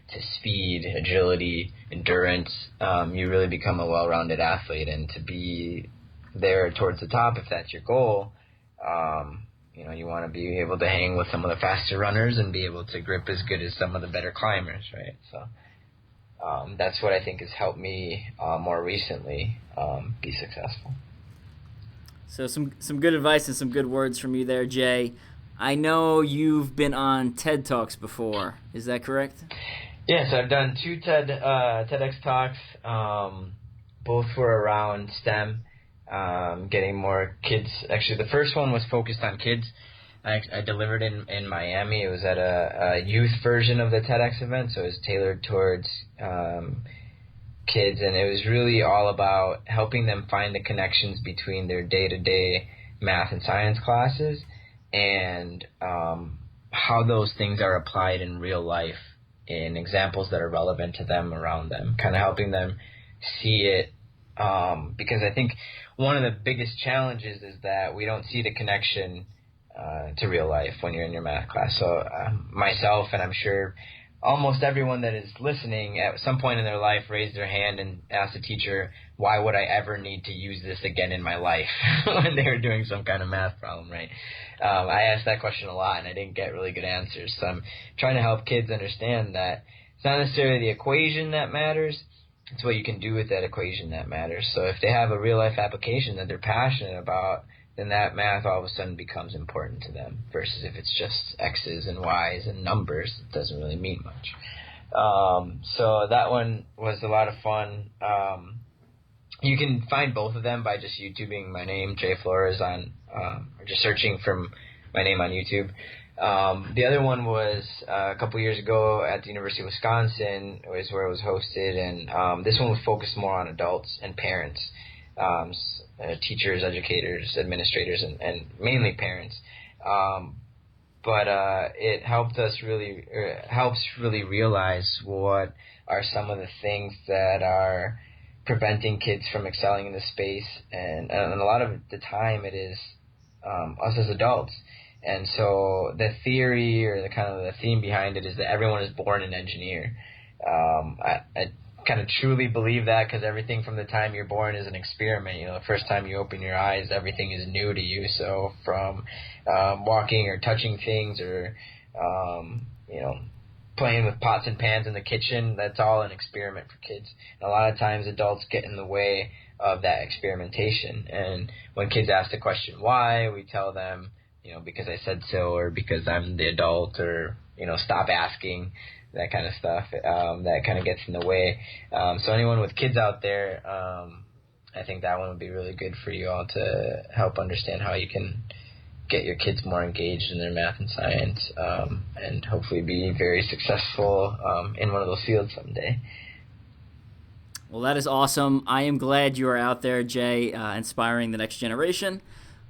to speed, agility, endurance. You really become a well-rounded athlete, and to be there towards the top, if that's your goal, you want to be able to hang with some of the faster runners and be able to grip as good as some of the better climbers, right? So that's what I think has helped me more recently be successful. So some good advice and some good words from you there, Jay. I know you've been on TED Talks before. Is that correct? Yes, I've done 2 TEDx Talks. Both were around STEM, getting more kids. Actually, the first one was focused on kids. I delivered in Miami. It was at a youth version of the TEDx event, so it was tailored towards kids, and it was really all about helping them find the connections between their day-to-day math and science classes and how those things are applied in real life, in examples that are relevant to them, around them, kind of helping them see it. Because I think one of the biggest challenges is that we don't see the connection to real life when you're in your math class. So myself, and I'm sure almost everyone that is listening at some point in their life raised their hand and asked the teacher, why would I ever need to use this again in my life when they were doing some kind of math problem, right? I asked that question a lot, and I didn't get really good answers. So I'm trying to help kids understand that it's not necessarily the equation that matters, it's what you can do with that equation that matters. So if they have a real-life application that they're passionate about, then that math all of a sudden becomes important to them, versus if it's just X's and Y's and numbers, it doesn't really mean much. So that one was a lot of fun. You can find both of them by just YouTubing my name, Jay Flores, or just searching from my name on YouTube. The other one was a couple years ago at the University of Wisconsin, was where it was hosted, and this one was focused more on adults and parents, teachers, educators, administrators, and mainly parents. But it helps really realize what are some of the things that are preventing kids from excelling in this space, and a lot of the time it is us as adults. And so the theory, or the kind of the theme behind it, is that everyone is born an engineer. I kind of truly believe that, because everything from the time you're born is an experiment. You know, the first time you open your eyes, everything is new to you. So from walking or touching things, or playing with pots and pans in the kitchen, that's all an experiment for kids. And a lot of times adults get in the way of that experimentation. And when kids ask the question why, we tell them, because I said so, or because I'm the adult, or, stop asking, that kind of stuff. That kind of gets in the way. So anyone with kids out there, I think that one would be really good for you all to help understand how you can get your kids more engaged in their math and science, and hopefully be very successful in one of those fields someday. Well, that is awesome. I am glad you are out there, Jay, inspiring the next generation.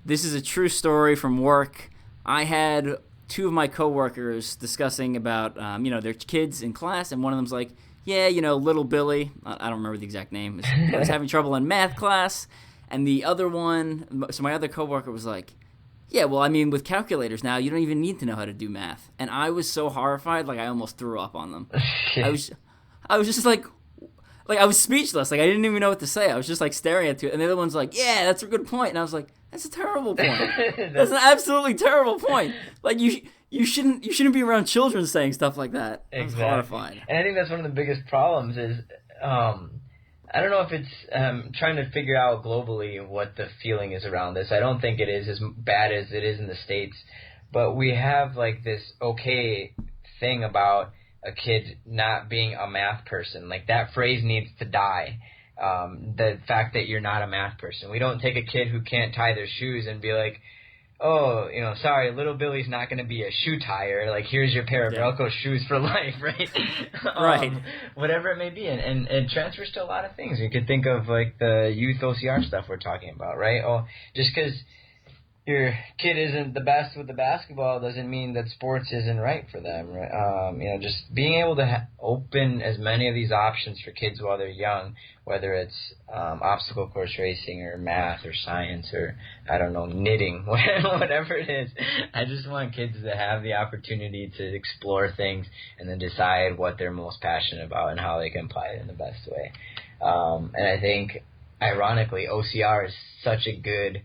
This is a true story from work. I had two of my coworkers discussing about, their kids in class, and one of them's like, yeah, little Billy, I don't remember the exact name, was having trouble in math class. And the other one, so my other coworker was like, yeah, well, with calculators now, you don't even need to know how to do math. And I was so horrified, I almost threw up on them. I was just like I was speechless. I didn't even know what to say. I was just staring at it. And the other one's like, yeah, that's a good point. And I was like, that's a terrible point. That's an absolutely terrible point. You shouldn't be around children saying stuff like that. Exactly. I was horrified. And I think that's one of the biggest problems is, I don't know if it's trying to figure out globally what the feeling is around this. I don't think it is as bad as it is in the States, but we have this okay thing about a kid not being a math person. That phrase needs to die. The fact that you're not a math person. We don't take a kid who can't tie their shoes and be like, oh, sorry, little Billy's not going to be a shoe tire. Here's your pair of Velcro shoes for life, right? Right. Whatever it may be. And it transfers to a lot of things. You could think of the youth OCR stuff we're talking about, right? Oh, just because your kid isn't the best with the basketball doesn't mean that sports isn't right for them, right? Just being able to open as many of these options for kids while they're young, whether it's obstacle course racing, or math, or science, or, I don't know, knitting, whatever it is. I just want kids to have the opportunity to explore things and then decide what they're most passionate about and how they can apply it in the best way. And I think, ironically, OCR is such a good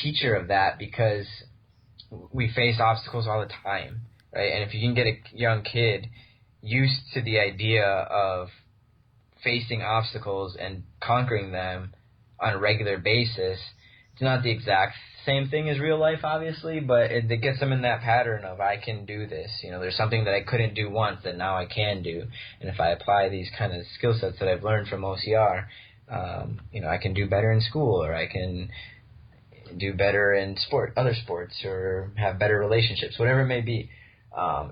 teacher of that, because we face obstacles all the time, right? And if you can get a young kid used to the idea of facing obstacles and conquering them on a regular basis, it's not the exact same thing as real life, obviously, but it gets them in that pattern of, I can do this. There's something that I couldn't do once that now I can do. And if I apply these kind of skill sets that I've learned from OCR, I can do better in school, or I can do better in other sports, or have better relationships, whatever it may be.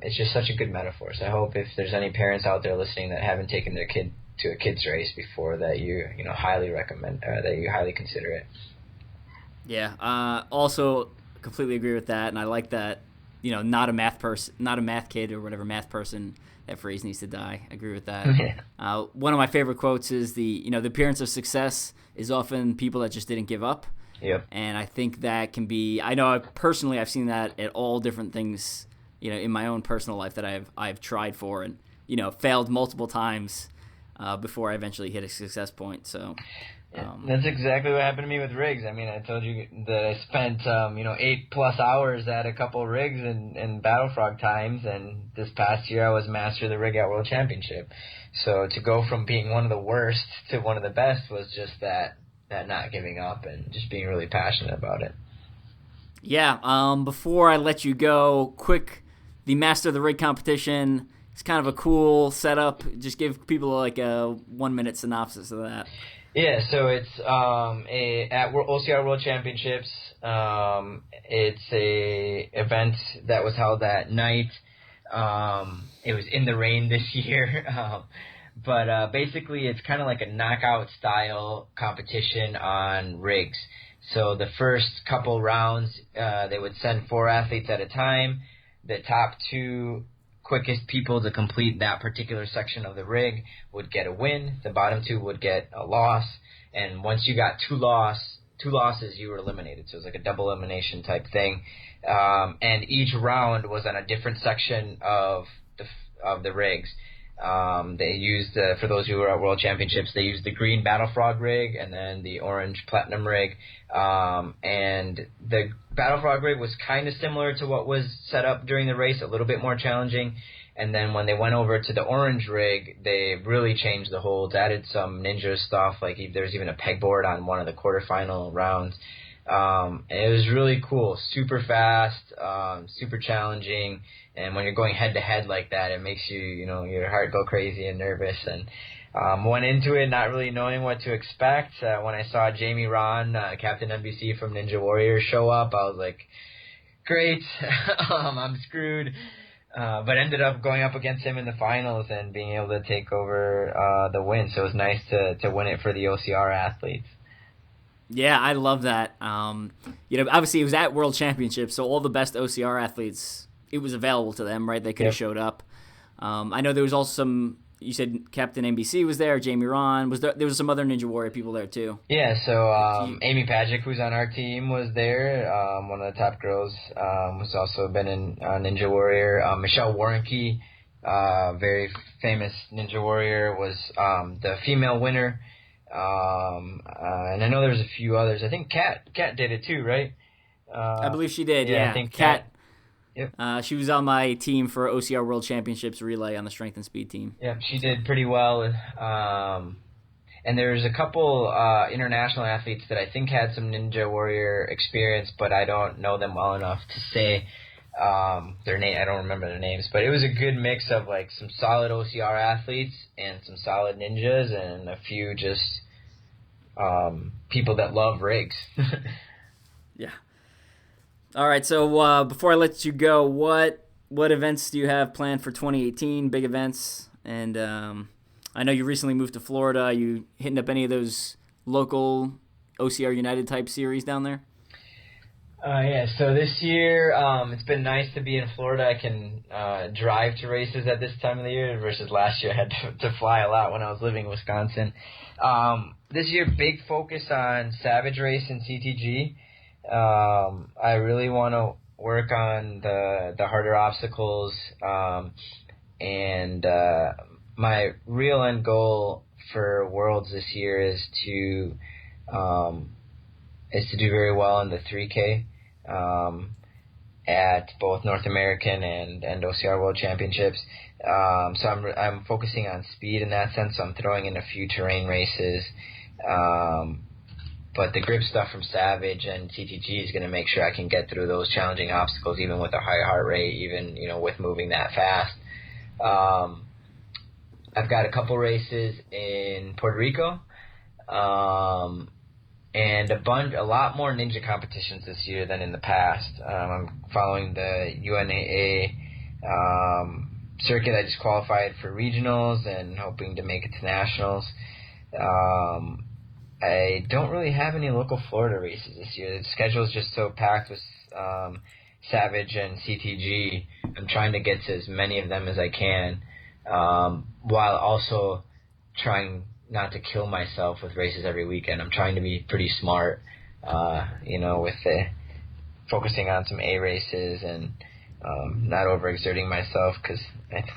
It's just such a good metaphor. So I hope if there's any parents out there listening that haven't taken their kid to a kids race before, that you highly recommend, that you highly consider it. Yeah. Also completely agree with that. And I like that not a math person, not a math kid or whatever math person. That phrase needs to die. I agree with that. One of my favorite quotes is the appearance of success is often people that just didn't give up. Yep. And I think that can be. I know personally, I've seen that at all different things. In my own personal life that I've tried for and failed multiple times before I eventually hit a success point. So. That's exactly what happened to me with rigs. I mean, I told you that I spent 8+ hours at a couple rigs in Battle Frog times, and this past year I was master of the rig at World Championship. So to go from being one of the worst to one of the best was just that not giving up and just being really passionate about it. Yeah. Before I let you go, the master of the rig competition. It's kind of a cool setup. Just give people like a 1-minute synopsis of that. Yeah, so it's at OCR World Championships. It's a event that was held at night. It was in the rain this year, but basically it's kind of like a knockout style competition on rigs. So the first couple rounds, they would send 4 athletes at a time. The top 2 quickest people to complete that particular section of the rig would get a win. The bottom 2 would get a loss. And once you got two losses, you were eliminated. So it was like a double elimination type thing. And each round was on a different section of the rigs. They used, for those who were at World Championships, they used the green Battle Frog rig and then the orange Platinum rig. And the Battle Frog rig was kind of similar to what was set up during the race, a little bit more challenging. And then when they went over to the orange rig, they really changed the holds, added some ninja stuff, like there's even a pegboard on one of the quarterfinal rounds. It was really cool, super fast, super challenging, and when you're going head-to-head like that, it makes your heart go crazy and nervous. And went into it not really knowing what to expect. When I saw Jamie Ron, Captain NBC from Ninja Warrior, show up, I was like, great, I'm screwed. But ended up going up against him in the finals and being able to take over the win. So it was nice to win it for the OCR athletes. Yeah, I love that. Obviously it was at World Championships, so all the best OCR athletes, it was available to them, right? They could have showed up. I know there was also some. You said Captain NBC was there, Jamie Ron. There was some other Ninja Warrior people there too? Yeah, so Amy Pajic, who's on our team, was there. One of the top girls, who's also been in Ninja Warrior. Michelle Warnke, very famous Ninja Warrior, was the female winner. And I know there was a few others. I think Kat did it too, right? I believe she did, yeah. I think Kat. Yep. She was on my team for OCR World Championships relay on the strength and speed team. Yep, she did pretty well. And there's a couple international athletes that I think had some Ninja Warrior experience, but I don't know them well enough to say their name. I don't remember their names, but it was a good mix of like some solid OCR athletes and some solid ninjas and a few just people that love rigs. Yeah. All right, so before I let you go, what events do you have planned for 2018, big events? And I know you recently moved to Florida. Are you hitting up any of those local OCR United type series down there? Yeah, so this year it's been nice to be in Florida. I can drive to races at this time of the year versus last year I had to fly a lot when I was living in Wisconsin. This year, big focus on Savage Race and CTG. I really want to work on the harder obstacles, and my real end goal for Worlds this year is to do very well in the 3K at both North American and OCR World Championships. So I'm focusing on speed in that sense. So I'm throwing in a few terrain races. But the grip stuff from Savage and CTG is going to make sure I can get through those challenging obstacles, even with a high heart rate, even with moving that fast. I've got a couple races in Puerto Rico, and a lot more ninja competitions this year than in the past. I'm following the UNAA circuit. I just qualified for regionals and hoping to make it to nationals. I don't really have any local Florida races this year. The schedule is just so packed with Savage and CTG. I'm trying to get to as many of them as I can, while also trying not to kill myself with races every weekend. I'm trying to be pretty smart, with focusing on some A races and not overexerting myself, because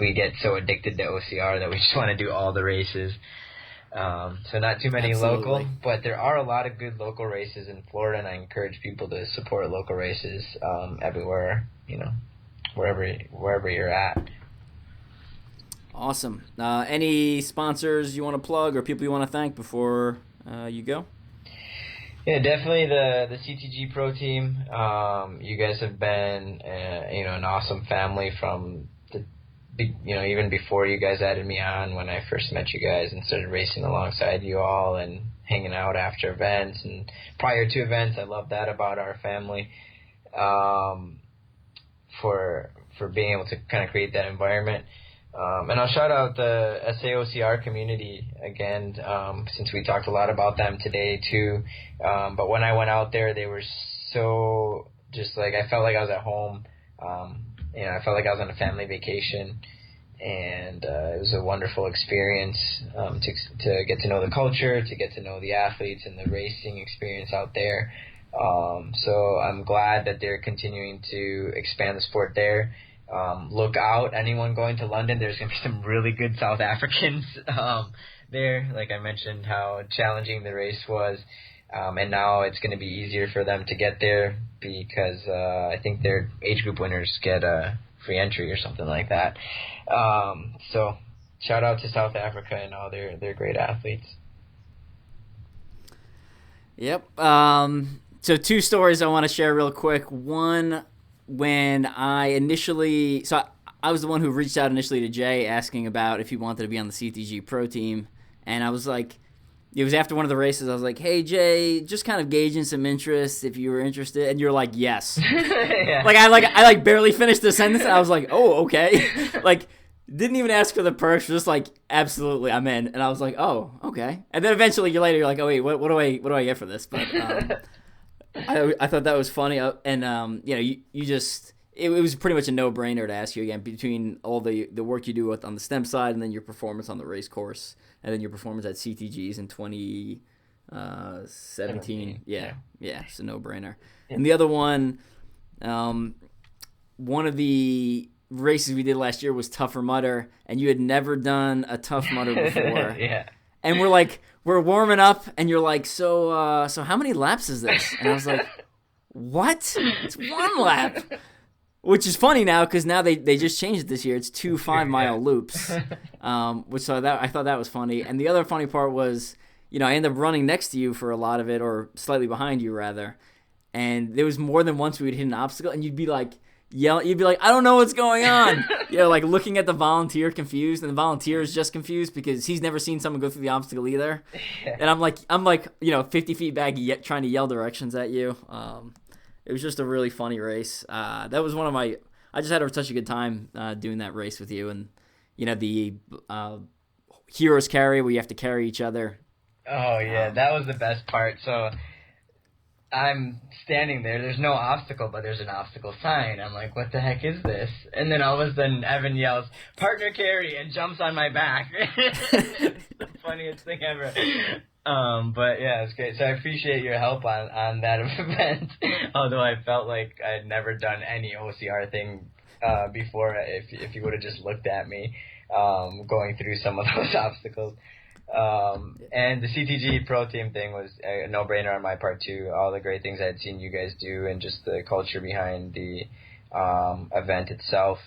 we get so addicted to OCR that we just want to do all the races. So not too many local, but there are a lot of good local races in Florida, and I encourage people to support local races everywhere, wherever you're at. Awesome. Any sponsors you want to plug or people you want to thank before you go? Yeah, definitely the CTG Pro team. You guys have been an awesome family from even before you guys added me on, when I first met you guys and started racing alongside you all and hanging out after events and prior to events. I love that about our family. For being able to kind of create that environment. And I'll shout out the SAOCR community again, since we talked a lot about them today too. But when I went out there, they were so just like, I felt like I was at home. I felt like I was on a family vacation, and it was a wonderful experience to get to know the culture, to get to know the athletes and the racing experience out there. So I'm glad that they're continuing to expand the sport there. Look out, anyone going to London, there's going to be some really good South Africans there. Like I mentioned, how challenging the race was. And now it's going to be easier for them to get there because I think their age group winners get a free entry or something like that. So shout out to South Africa and all their great athletes. Yep. So two stories I want to share real quick. One, when I was the one who reached out initially to Jay asking about if he wanted to be on the CTG Pro team, and I was like, it was after one of the races, I was like, hey, Jay, just kind of gauging some interest if you were interested. And you're like, yes. Yeah. I barely finished the sentence. And I was like, oh, okay. Didn't even ask for the perks. Just like, absolutely, I'm in. And I was like, oh, okay. And then eventually you're like, oh, wait, what do I get for this? But I thought that was funny. And, you just, it was pretty much a no-brainer to ask you again between all the work you do on the STEM side and then your performance on the race course. And then your performance at CTGs in 2017. Yeah, it's a no-brainer. Yeah. And the other one, one of the races we did last year was Tougher Mudder, and you had never done a Tough Mudder before. Yeah. And we're warming up, and you're like, so how many laps is this? And I was like, what? It's one lap. Which is funny now because now they just changed it this year. It's 2 5-mile loops, I thought that was funny. And the other funny part was, I ended up running next to you for a lot of it, or slightly behind you rather. And there was more than once we would hit an obstacle, and you'd be like, I don't know what's going on. Looking at the volunteer confused, and the volunteer is just confused because he's never seen someone go through the obstacle either. Yeah. And I'm like 50 feet back trying to yell directions at you. It was just a really funny race. That was I just had such a good time doing that race with you. And, the heroes carry where you have to carry each other. Oh, yeah, that was the best part. So I'm standing there. There's no obstacle, but there's an obstacle sign. I'm like, what the heck is this? And then all of a sudden, Evan yells, partner carry, and jumps on my back. It's the funniest thing ever. But yeah, it's great. So I appreciate your help on that event. Although I felt like I'd never done any OCR thing before, if you would have just looked at me going through some of those obstacles. And the CTG Pro Team thing was a no-brainer on my part too. All the great things I had seen you guys do, and just the culture behind the event itself.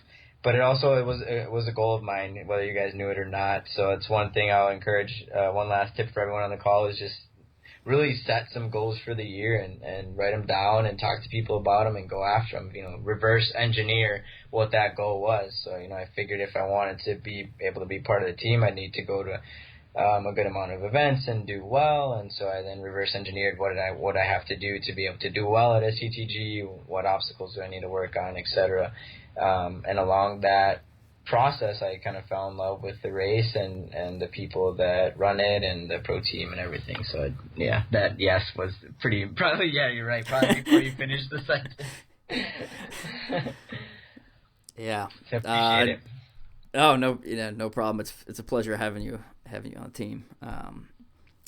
But it was a goal of mine, whether you guys knew it or not. So it's one thing I'll encourage. One last tip for everyone on the call is just really set some goals for the year and write them down and talk to people about them and go after them. Reverse engineer what that goal was. So I figured if I wanted to be able to be part of the team, I need to go to a good amount of events and do well. And so I then reverse engineered what I have to do to be able to do well at SCTG, what obstacles do I need to work on, etc. And along that process, I kind of fell in love with the race and the people that run it and the pro team and everything. So that yes was probably, yeah, you're right, probably before you finished the sentence. Yeah. So appreciate it. Oh no, no problem. It's a pleasure having you on the team.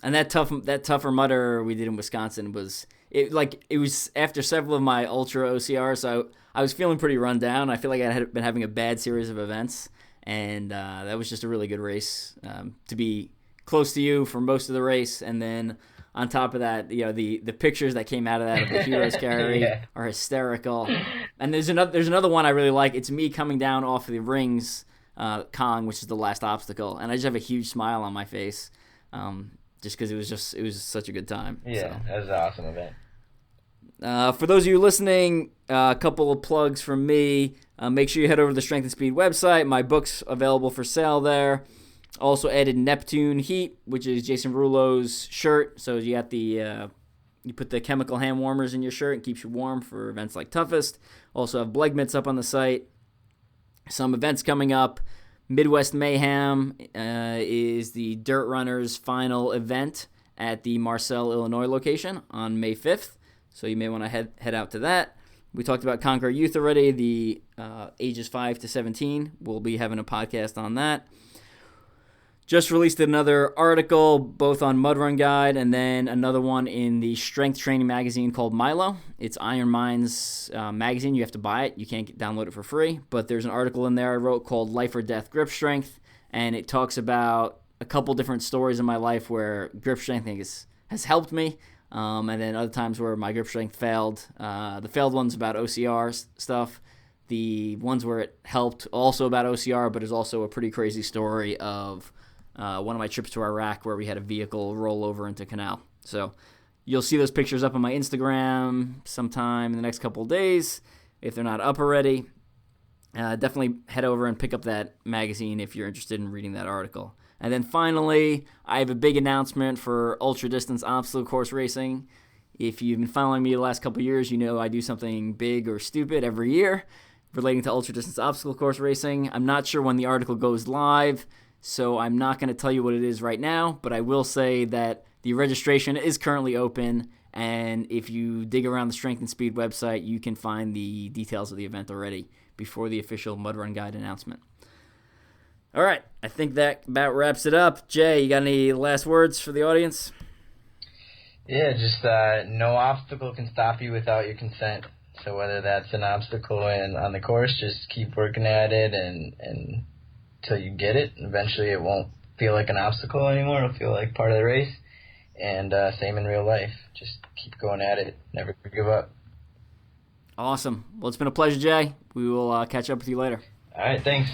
And that tougher mutter we did in Wisconsin it was after several of my ultra OCRs, so I was feeling pretty run down. I feel like I had been having a bad series of events, and that was just a really good race to be close to you for most of the race, and then on top of that, the pictures that came out of that of the heroes carry are hysterical. And there's another one I really like. It's me coming down off of the rings, Kong, which is the last obstacle, and I just have a huge smile on my face, just because it was such a good time. Yeah, so. That was an awesome event. For those of you listening, a couple of plugs from me. Make sure you head over to the Strength and Speed website. My book's available for sale there. Also added Neptune Heat, which is Jason Rulo's shirt. So you got you put the chemical hand warmers in your shirt and keeps you warm for events like Toughest. Also have Bleg Mitts up on the site. Some events coming up. Midwest Mayhem is the Dirt Runners final event at the Marcel, Illinois location on May 5th. So you may want to head out to that. We talked about Conquer Youth already, the ages 5 to 17. We'll be having a podcast on that. Just released another article, both on Mud Run Guide and then another one in the strength training magazine called Milo. It's Iron Minds magazine. You have to buy it. You can't download it for free. But there's an article in there I wrote called Life or Death Grip Strength, and it talks about a couple different stories in my life where grip strength has helped me, and then other times where my grip strength failed. The failed one's about OCR stuff. The ones where it helped also about OCR, but is also a pretty crazy story of one of my trips to Iraq where we had a vehicle roll over into canal. So you'll see those pictures up on my Instagram sometime in the next couple of days. If they're not up already, definitely head over and pick up that magazine if you're interested in reading that article. And then finally, I have a big announcement for ultra-distance obstacle course racing. If you've been following me the last couple of years, you know I do something big or stupid every year relating to ultra-distance obstacle course racing. I'm not sure when the article goes live, so I'm not going to tell you what it is right now, but I will say that the registration is currently open, and if you dig around the Strength and Speed website, you can find the details of the event already before the official Mud Run Guide announcement. All right, I think that about wraps it up. Jay, you got any last words for the audience? Yeah, just no obstacle can stop you without your consent. So whether that's an obstacle on the course, just keep working at it and till you get it. Eventually it won't feel like an obstacle anymore. It'll feel like part of the race. And same in real life. Just keep going at it. Never give up. Awesome. Well, it's been a pleasure, Jay. We will catch up with you later. All right, thanks.